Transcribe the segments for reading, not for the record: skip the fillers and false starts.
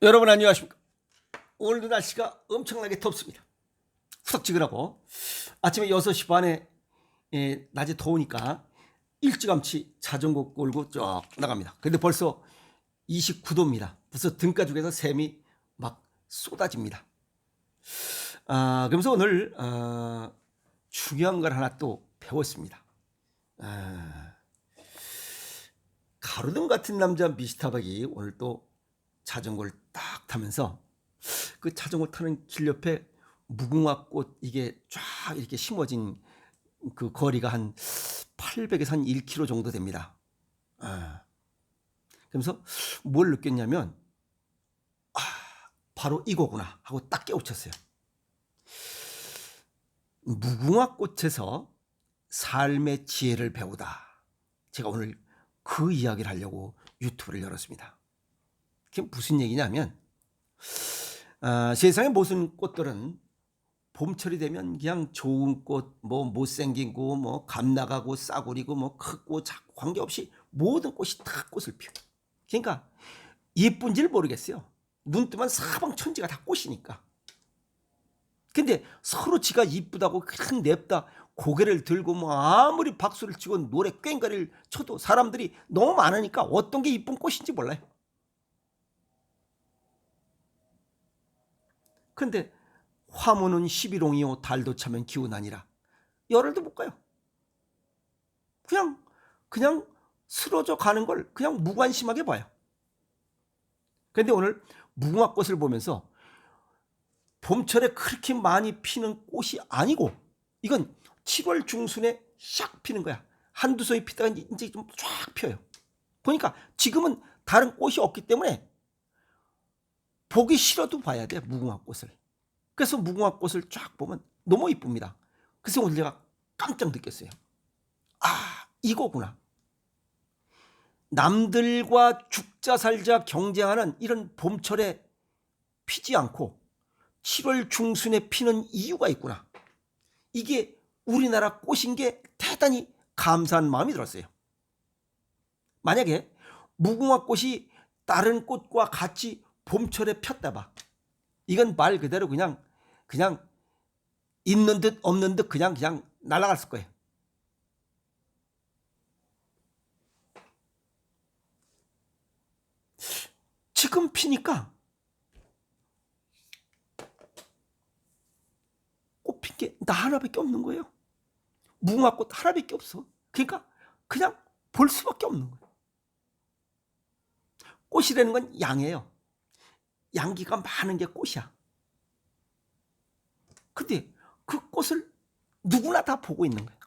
여러분 안녕하십니까. 오늘도 날씨가 엄청나게 덥습니다. 후덥지근하고 아침에 6시 반에 낮에 더우니까 일찌감치 자전거 끌고 쭉 나갑니다. 근데 벌써 29도입니다. 벌써 등가 쪽에서 샘이 막 쏟아집니다. 그러면서 오늘 중요한 걸 하나 또 배웠습니다. 가로등 같은 남자 미스터박이 오늘 또 자전거를 딱 타면서 그 자전거 타는 길 옆에 무궁화꽃 이게 쫙 이렇게 심어진 그 거리가 한 800에서 한 1km 정도 됩니다. 그러면서 뭘 느꼈냐면 바로 이거구나 하고 딱 깨우쳤어요. 무궁화꽃에서 삶의 지혜를 배우다. 제가 오늘 그 이야기를 하려고 유튜브를 열었습니다. 그게 무슨 얘기냐면 세상의 모든 꽃들은 봄철이 되면 그냥 좋은 꽃, 뭐 못생긴 꽃, 뭐 감나가고 싸구리고 뭐 크고 작고 관계없이 모든 꽃이 다 꽃을 피워요. 그러니까 예쁜지를 모르겠어요. 눈 뜨면 사방천지가 다 꽃이니까. 근데 서로 지가 이쁘다고 그냥 냅다 고개를 들고 뭐 아무리 박수를 치고 노래 꽹과리를 쳐도 사람들이 너무 많으니까 어떤 게 이쁜 꽃인지 몰라요. 근데 화무는 11홍이요 달도 차면 기운아니라. 열흘도 못 가요. 그냥 쓰러져 가는 걸 그냥 무관심하게 봐요. 근데 오늘 무궁화꽃을 보면서 봄철에 그렇게 많이 피는 꽃이 아니고 이건 7월 중순에 샥 피는 거야. 한두 송이 피다가 이제 좀 쫙 펴요. 보니까 지금은 다른 꽃이 없기 때문에 보기 싫어도 봐야 돼, 무궁화꽃을. 그래서 무궁화꽃을 쫙 보면 너무 이쁩니다. 그래서 오늘 제가 깜짝 느꼈어요. 이거구나. 남들과 죽자 살자 경쟁하는 이런 봄철에 피지 않고 7월 중순에 피는 이유가 있구나. 이게 우리나라 꽃인 게 대단히 감사한 마음이 들었어요. 만약에 무궁화꽃이 다른 꽃과 같이 봄철에 폈다 봐. 이건 말 그대로 그냥 있는 듯 없는 듯 그냥 날아갔을 거예요. 지금 피니까 꽃 핀 게 나 하나밖에 없는 거예요. 무궁화꽃 하나밖에 없어. 그러니까 그냥 볼 수밖에 없는 거예요. 꽃이라는 건 양이에요. 양기가 많은 게 꽃이야. 근데 그 꽃을 누구나 다 보고 있는 거예요.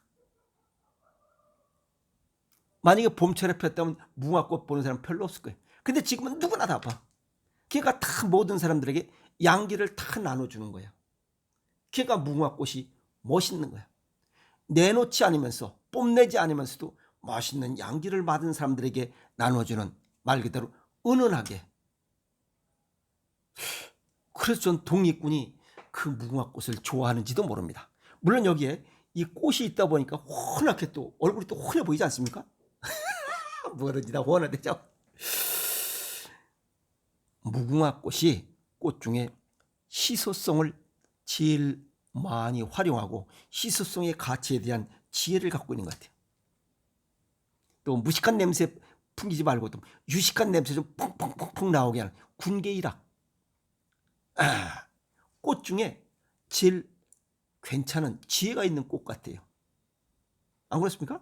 만약에 봄철에 폈다면 무궁화꽃 보는 사람 별로 없을 거예요. 근데 지금은 누구나 다 봐. 걔가 다 모든 사람들에게 양기를 다 나눠주는 거예요. 걔가 무궁화꽃이 멋있는 거야. 내놓지 않으면서 뽐내지 않으면서도 멋있는 양기를 받은 사람들에게 나눠주는 말 그대로 은은하게. 그래서 전 독립군이 그 무궁화꽃을 좋아하는지도 모릅니다. 물론 여기에 이 꽃이 있다 보니까 환하게 또 얼굴이 또 환해 보이지 않습니까? 뭐든지 다 환하대죠. 무궁화꽃이 꽃 중에 희소성을 제일 많이 활용하고 희소성의 가치에 대한 지혜를 갖고 있는 것 같아요. 또 무식한 냄새 풍기지 말고 또 유식한 냄새 좀 퐁퐁퐁 나오게 하는 군계일학. 꽃 중에 제일 괜찮은 지혜가 있는 꽃 같아요. 안 그렇습니까?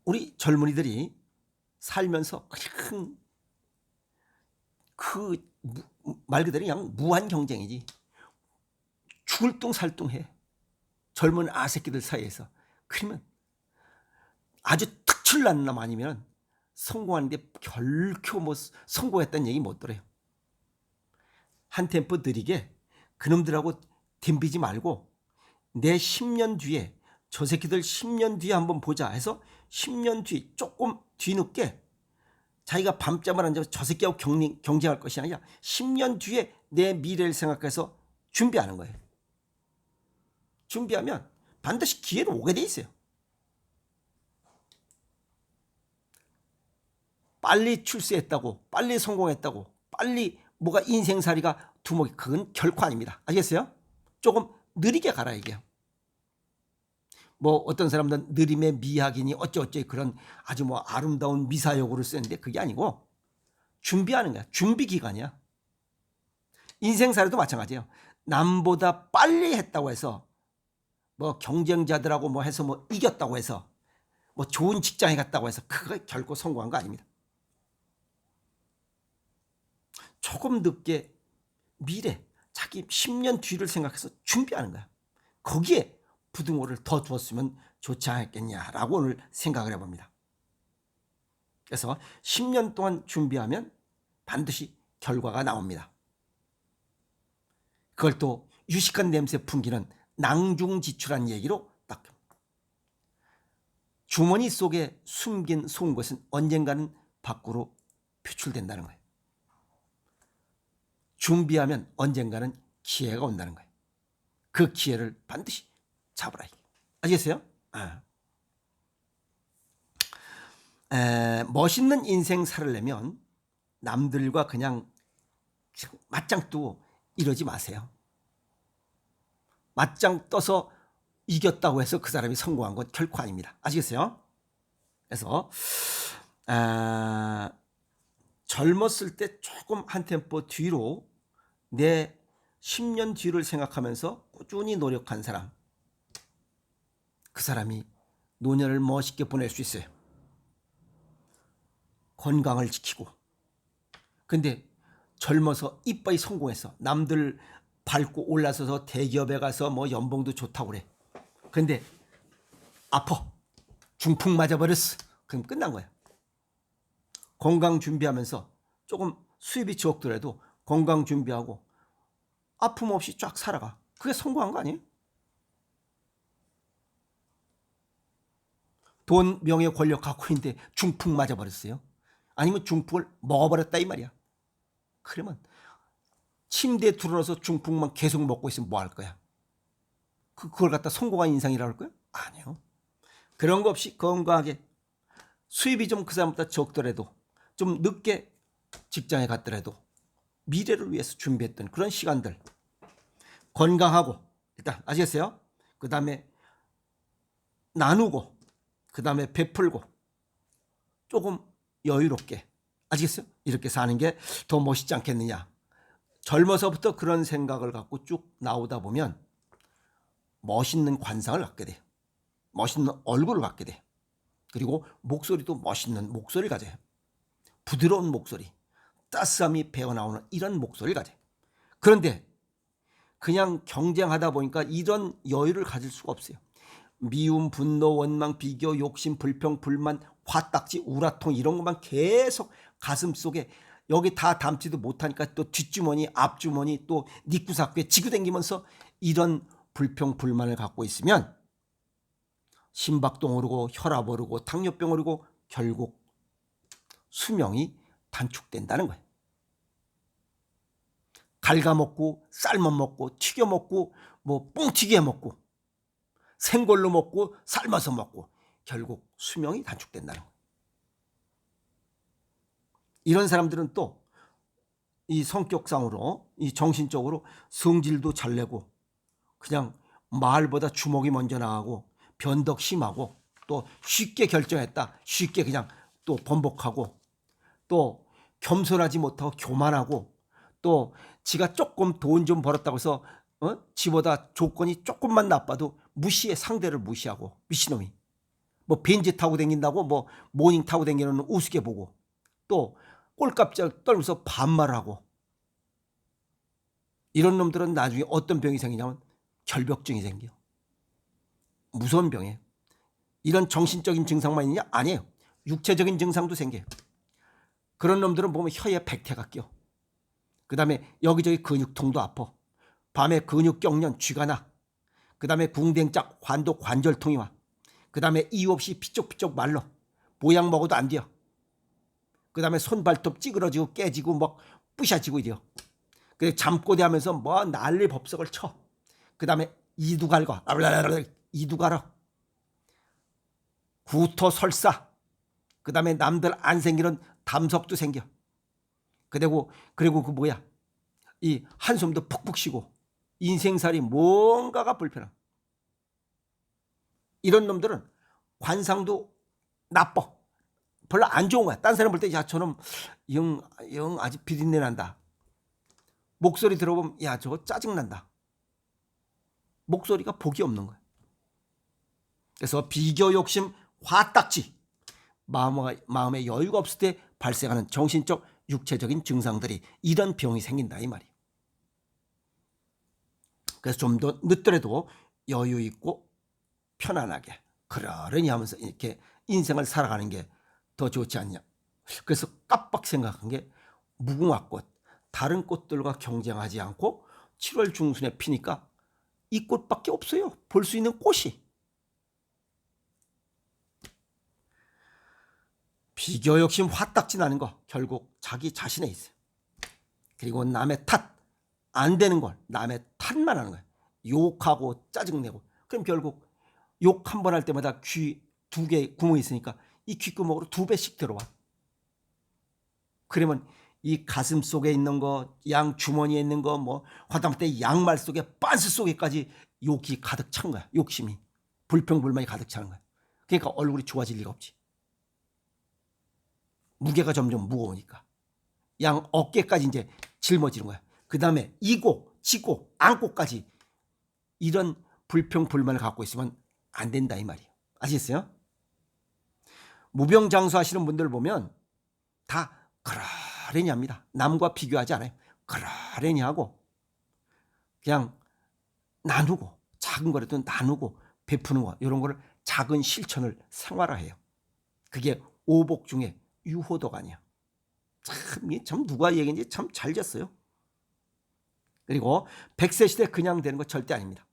우리 젊은이들이 살면서 그냥 그 말 그대로 그냥 무한 경쟁이지. 죽을 뚱살뚱해. 젊은 아새끼들 사이에서. 그러면 아주 특출난 놈 아니면 성공하는데 결코 뭐 성공했다는 얘기 못 들어요. 한 템포 느리게 그놈들하고 덤비지 말고 내 10년 뒤에 저 새끼들 10년 뒤에 한번 보자 해서 10년 뒤 조금 뒤늦게 자기가 밤잠을 안 자고 저 새끼하고 경쟁할 것이 아니라 10년 뒤에 내 미래를 생각해서 준비하는 거예요. 준비하면 반드시 기회는 오게 돼 있어요. 빨리 출세했다고, 빨리 성공했다고, 빨리 뭐가 인생살이가 두목이, 그건 결코 아닙니다. 아시겠어요? 조금 느리게 가라 이게요. 뭐 어떤 사람들은 느림의 미학이니 어쩌어쩌 그런 아주 뭐 아름다운 미사여구를 쓰는데 그게 아니고 준비하는 거야. 준비 기간이야. 인생살이도 마찬가지예요. 남보다 빨리 했다고 해서 뭐 경쟁자들하고 뭐 해서 뭐 이겼다고 해서 뭐 좋은 직장에 갔다고 해서 그거 결코 성공한 거 아닙니다. 조금 늦게 미래, 자기 10년 뒤를 생각해서 준비하는 거야. 거기에 부등호를 더 두었으면 좋지 않았겠냐라고 오늘 생각을 해봅니다. 그래서 10년 동안 준비하면 반드시 결과가 나옵니다. 그걸 또 유식한 냄새 풍기는 낭중지출한 얘기로 딱, 주머니 속에 숨긴 속것은 언젠가는 밖으로 표출된다는 거예요. 준비하면 언젠가는 기회가 온다는 거예요. 그 기회를 반드시 잡으라. 아시겠어요? 멋있는 인생 살려면 남들과 그냥 맞짱 뜨고 이러지 마세요. 맞짱 떠서 이겼다고 해서 그 사람이 성공한 건 결코 아닙니다. 아시겠어요? 그래서 젊었을 때 조금 한 템포 뒤로 내 10년 뒤를 생각하면서 꾸준히 노력한 사람, 그 사람이 노년을 멋있게 보낼 수 있어요. 건강을 지키고. 근데 젊어서 이빠이 성공해서 남들 밟고 올라서서 대기업에 가서 뭐 연봉도 좋다고 그래. 근데 아파. 중풍 맞아버렸어. 그럼 끝난 거야. 건강 준비하면서 조금 수입이 적더라도 건강 준비하고 아픔 없이 쫙 살아가. 그게 성공한 거 아니에요? 돈, 명예, 권력 갖고 있는데 중풍 맞아버렸어요. 아니면 중풍을 먹어버렸다 이 말이야. 그러면 침대에 들어눠서 중풍만 계속 먹고 있으면 뭐 할 거야? 그걸 갖다 성공한 인상이라고 할 거야? 아니요. 그런 거 없이 건강하게, 수입이 좀 그 사람보다 적더라도 좀 늦게 직장에 갔더라도 미래를 위해서 준비했던 그런 시간들, 건강하고, 일단 아시겠어요? 그 다음에 나누고, 그 다음에 베풀고, 조금 여유롭게, 아시겠어요? 이렇게 사는 게 더 멋있지 않겠느냐. 젊어서부터 그런 생각을 갖고 쭉 나오다 보면 멋있는 관상을 갖게 돼. 멋있는 얼굴을 갖게 돼. 그리고 목소리도 멋있는 목소리를 가져요. 부드러운 목소리, 따스함이 배어나오는 이런 목소리를 가져요. 그런데 그냥 경쟁하다 보니까 이런 여유를 가질 수가 없어요. 미움, 분노, 원망, 비교, 욕심, 불평, 불만, 화딱지, 우라통 이런 것만 계속 가슴 속에 여기 다 담지도 못하니까 또 뒷주머니, 앞주머니, 또 니꾸사꾸에 지고 다니면서 이런 불평, 불만을 갖고 있으면 심박도 오르고 혈압 오르고 당뇨병 오르고 결국 수명이 단축된다는 거예요. 갉아먹고 삶아먹고 튀겨먹고 뭐 뻥튀기해 먹고 생걸로 먹고 삶아서 먹고 결국 수명이 단축된다는 거예요. 이런 사람들은 또 이 성격상으로, 이 정신적으로 성질도 잘 내고 그냥 말보다 주먹이 먼저 나가고 변덕 심하고 또 쉽게 결정했다 쉽게 그냥 또 번복하고 또 겸손하지 못하고 교만하고 또 지가 조금 돈 좀 벌었다고 해서 지보다 조건이 조금만 나빠도 무시해. 상대를 무시하고 미친놈이 뭐 벤츠 타고 다닌다고 뭐 모닝 타고 다니는 우습게 보고 또 꼴값 떨면서 반말하고. 이런 놈들은 나중에 어떤 병이 생기냐면 결벽증이 생겨. 무서운 병이에요. 이런 정신적인 증상만 있냐? 아니에요. 육체적인 증상도 생겨요. 그런 놈들은 보면 혀에 백태가 껴. 그 다음에 여기저기 근육통도 아파. 밤에 근육경련, 쥐가 나. 그 다음에 궁댕짝, 환독, 관절통이 와. 그 다음에 이유 없이 피쪽피쪽 말라. 모양 먹어도 안 돼요. 그 다음에 손발톱 찌그러지고 깨지고 막 부셔지고 이래요. 그래서 잠꼬대 하면서 뭐 난리 법석을 쳐. 그 다음에 이두갈과 이두갈어 구토 설사. 그 다음에 남들 안 생기는 담석도 생겨. 그리고 그 뭐야, 이 한숨도 푹푹 쉬고 인생살이 뭔가가 불편함. 이런 놈들은 관상도 나빠. 별로 안 좋은 거야. 딴 사람 볼 때 야 저놈 영 아직 비린내 난다. 목소리 들어보면 야 저거 짜증난다. 목소리가 복이 없는 거야. 그래서 비교, 욕심, 화딱지, 마음에 여유가 없을 때 발생하는 정신적, 육체적인 증상들이 이런 병이 생긴다 이 말이에요. 그래서 좀 더 늦더라도 여유 있고 편안하게 그러려니 하면서 이렇게 인생을 살아가는 게 더 좋지 않냐. 그래서 깜빡 생각한 게 무궁화꽃, 다른 꽃들과 경쟁하지 않고 7월 중순에 피니까 이 꽃밖에 없어요. 볼 수 있는 꽃이. 비교, 욕심, 화딱지 나는 거 결국 자기 자신에 있어요. 그리고 남의 탓, 안 되는 걸 남의 탓만 하는 거예요. 욕하고 짜증내고. 그럼 결국 욕 한 번 할 때마다 귀 2개 구멍이 있으니까 이 귓구멍으로 2배씩 들어와. 그러면 이 가슴 속에 있는 거, 양 주머니에 있는 거, 뭐 하다못해 양말 속에 빤스 속에까지 욕이 가득 찬 거야. 욕심이, 불평불만이 가득 차는 거야. 그러니까 얼굴이 좋아질 리가 없지. 무게가 점점 무거우니까 양 어깨까지 이제 짊어지는 거야. 그 다음에 이고 지고 안고까지 이런 불평불만을 갖고 있으면 안 된다 이 말이에요. 아시겠어요? 무병장수하시는 분들 보면 다 그러려니 합니다. 남과 비교하지 않아요. 그러려니 하고 그냥 나누고 작은 거라도 나누고 베푸는 거, 이런 거를 작은 실천을 생활화해요. 그게 오복 중에 유호도가 아니야. 참 누가 얘기인지 참 잘 졌어요. 그리고 100세 시대 그냥 되는 거 절대 아닙니다.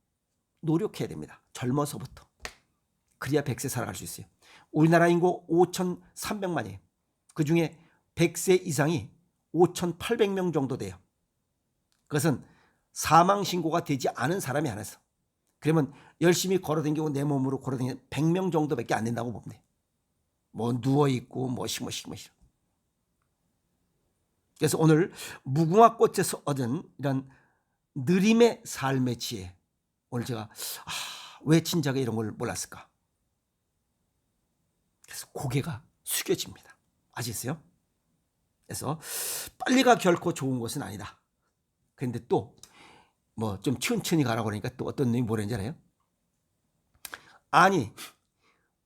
노력해야 됩니다. 젊어서부터. 그래야 100세 살아갈 수 있어요. 우리나라 인구 5,300만이에요. 그중에 100세 이상이 5,800명 정도 돼요. 그것은 사망신고가 되지 않은 사람이 안 했어. 그러면 열심히 걸어다니고 내 몸으로 걸어다니는 100명 정도밖에 안 된다고 보면 돼. 뭐 누워있고 뭐시. 그래서 오늘 무궁화꽃에서 얻은 이런 느림의 삶의 지혜, 오늘 제가 왜 진작에 이런 걸 몰랐을까. 그래서 고개가 숙여집니다. 아시겠어요? 그래서 빨리가 결코 좋은 것은 아니다. 그런데 또 뭐 좀 천천히 가라고 그러니까 또 어떤 놈이 뭐라는지 알아요? 아니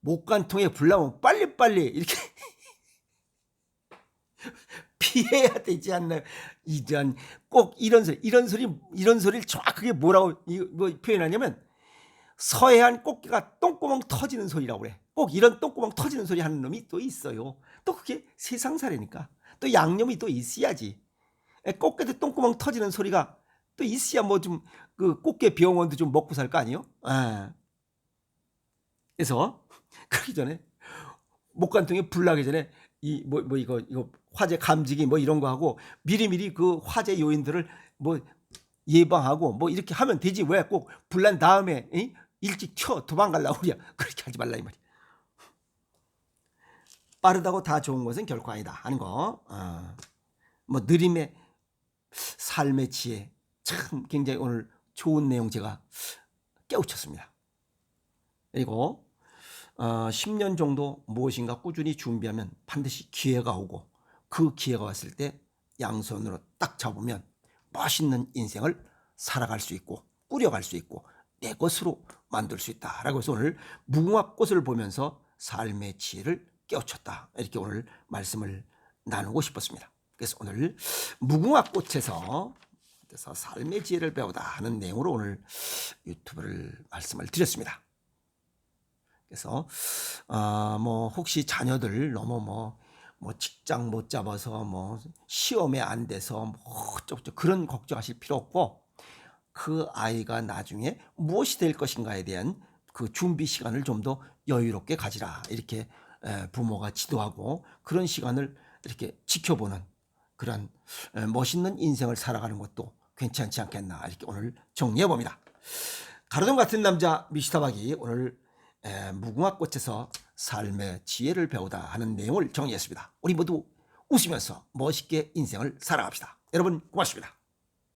목간통에 불 나면 빨리빨리 이렇게 피해야 되지 않나요? 꼭 이런 소리를 정확하게 뭐라고 뭐 표현하냐면 서해안 꽃게가 똥구멍 터지는 소리라고 그래. 꼭 이런 똥구멍 터지는 소리 하는 놈이 또 있어요. 또 그게 세상사례니까 또 양념이 또 있어야지. 꽃게도 똥구멍 터지는 소리가 또 있어야 뭐 좀 그 꽃게 병원도 좀 먹고 살 거 아니에요? 그래서 그러기 전에 목간통에 불 나기 전에 이거 화재 감지기 뭐 이런 거 하고 미리미리 그 화재 요인들을 뭐 예방하고 뭐 이렇게 하면 되지. 왜 꼭 불난 다음에 일찍 도망가려고 그래. 그렇게 하지 말라 이 말이야. 빠르다고 다 좋은 것은 결코 아니다 하는 거. 뭐 느림의 삶의 지혜, 참 굉장히 오늘 좋은 내용 제가 깨우쳤습니다. 그리고 10년 정도 무엇인가 꾸준히 준비하면 반드시 기회가 오고, 그 기회가 왔을 때 양손으로 딱 잡으면 멋있는 인생을 살아갈 수 있고 꾸려갈 수 있고 내 것으로 만들 수 있다라고 해서 오늘 무궁화꽃을 보면서 삶의 지혜를 깨우쳤다, 이렇게 오늘 말씀을 나누고 싶었습니다. 그래서 오늘 무궁화꽃에서 삶의 지혜를 배우다 하는 내용으로 오늘 유튜브를 말씀을 드렸습니다. 그래서 뭐 혹시 자녀들 너무 뭐 직장 못 잡아서 뭐 시험에 안 돼서 뭐 어쩌고저쩌고 그런 걱정하실 필요 없고, 그 아이가 나중에 무엇이 될 것인가에 대한 그 준비 시간을 좀 더 여유롭게 가지라, 이렇게 부모가 지도하고 그런 시간을 이렇게 지켜보는 그런 멋있는 인생을 살아가는 것도 괜찮지 않겠나, 이렇게 오늘 정리해 봅니다. 가로등 같은 남자 미스터박이 오늘 무궁화꽃에서 삶의 지혜를 배우다 하는 내용을 정리했습니다. 우리 모두 웃으면서 멋있게 인생을 살아갑시다. 여러분 고맙습니다.